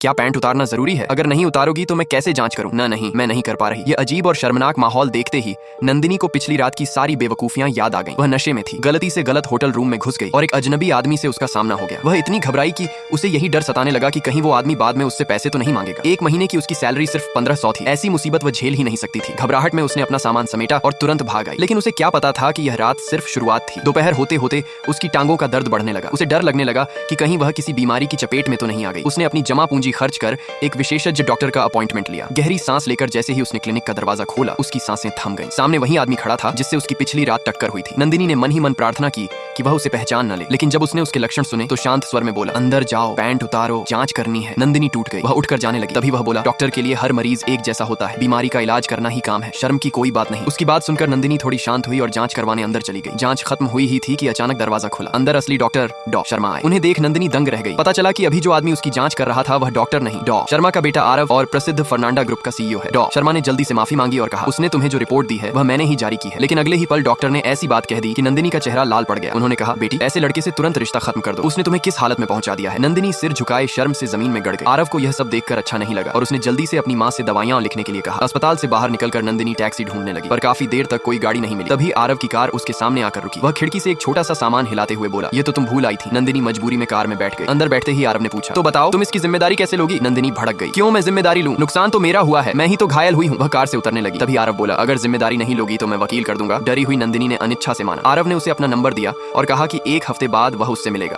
क्या पैंट उतारना जरूरी है? अगर नहीं उतारोगी तो मैं कैसे जांच करूं? ना नहीं, मैं नहीं कर पा रही। ये अजीब और शर्मनाक माहौल देखते ही नंदिनी को पिछली रात की सारी बेवकूफियां याद आ गईं। वह नशे में थी, गलती से गलत होटल रूम में घुस गई और एक अजनबी आदमी से उसका सामना हो गया। वह इतनी घबराई कि उसे यही डर सताने लगा कि कहीं वो आदमी बाद में उससे पैसे तो नहीं मांगेगा। 1 महीने की उसकी सैलरी सिर्फ 1500 थी। ऐसी मुसीबत वह झेल ही नहीं सकती थी। घबराहट में उसने अपना सामान समेटा और तुरंत भाग आई। लेकिन उसे क्या पता था कि यह रात सिर्फ शुरुआत थी। दोपहर होते होते उसकी टांगों का दर्द बढ़ने लगा। उसे डर लगने लगा कि कहीं वह किसी बीमारी की चपेट में तो नहीं आ गई। उसने अपनी जमा पूंजी खर्च कर एक विशेषज्ञ डॉक्टर का अपॉइंटमेंट लिया। गहरी सांस लेकर जैसे ही उसने क्लिनिक का दरवाजा खोला, उसकी सांसें थम गईं। सामने वही आदमी खड़ा था जिससे उसकी पिछली रात टक्कर हुई थी। नंदिनी ने मन ही मन प्रार्थना की कि वह उसे पहचान न ले, लेकिन जब उसने उसके लक्षण सुने तो शांत स्वर में बोला, अंदर जाओ, पैंट उतारो, जांच करनी है। नंदिनी टूट गई। वह उठकर जाने लगी। तभी वह बोला, डॉक्टर के लिए हर मरीज एक जैसा होता है, बीमारी का इलाज करना ही काम है, शर्म की कोई बात नहीं। उसकी बात सुनकर नंदिनी थोड़ी शांत हुई और जांच करवाने अंदर चली गई। जांच खत्म हुई ही थी कि अचानक दरवाजा खुला। अंदर असली डॉक्टर डॉ शर्मा आए। उन्हें देख नंदिनी दंग रह गई। पता चला कि अभी जो आदमी उसकी जांच कर रहा था वह डॉक्टर नहीं, डॉ शर्मा का बेटा आरव और प्रसिद्ध फर्नांडा ग्रुप का सीईओ है। डॉ शर्मा ने जल्दी से माफी मांगी और कहा, उसने तुम्हें जो रिपोर्ट दी है वह मैंने ही जारी की है। लेकिन अगले ही पल डॉक्टर ने ऐसी बात कह दी कि नंदिनी का चेहरा लाल पड़ गया। उन्होंने कहा, बेटी, ऐसे लड़के से तुरंत रिश्ता खत्म कर दो। उसने तुम्हें किस हालत में पहुंचा दिया है? नंदिनी सिर झुकाए शर्म से जमीन में गड़ गई। आरव को यह सब देखकर अच्छा नहीं लगा और उसने जल्दी से अपनी माँ से दवाइयां लिखने के लिए कहा। अस्पताल से बाहर निकलकर नंदिनी टैक्सी ढूंढने लगी, पर काफी देर तक कोई गाड़ी नहीं मिली। तभी आरव की कार उसके सामने आकर रुकी। वह खिड़की से एक छोटा सा सामान हिलाते हुए बोला, ये तो तुम भूल आई थी। नंदिनी मजबूरी में कार में बैठ गई। अंदर बैठते ही आरव ने पूछा, तो बताओ तुम इसकी जिम्मेदारी कैसे लोगी? नंदिनी भड़क गई। क्यों मैं जिम्मेदारी लूं? नुकसान तो मेरा हुआ है, मैं ही तो घायल हुई हूँ। वह कार से उतरने लगी। तभी आरव बोला, अगर जिम्मेदारी नहीं लोगी तो मैं वकील कर दूंगा। डरी हुई नंदिनी ने अनिच्छा से माना। आरव ने उसे अपना नंबर दिया और कहा कि 1 हफ्ते बाद वह उससे मिलेगा।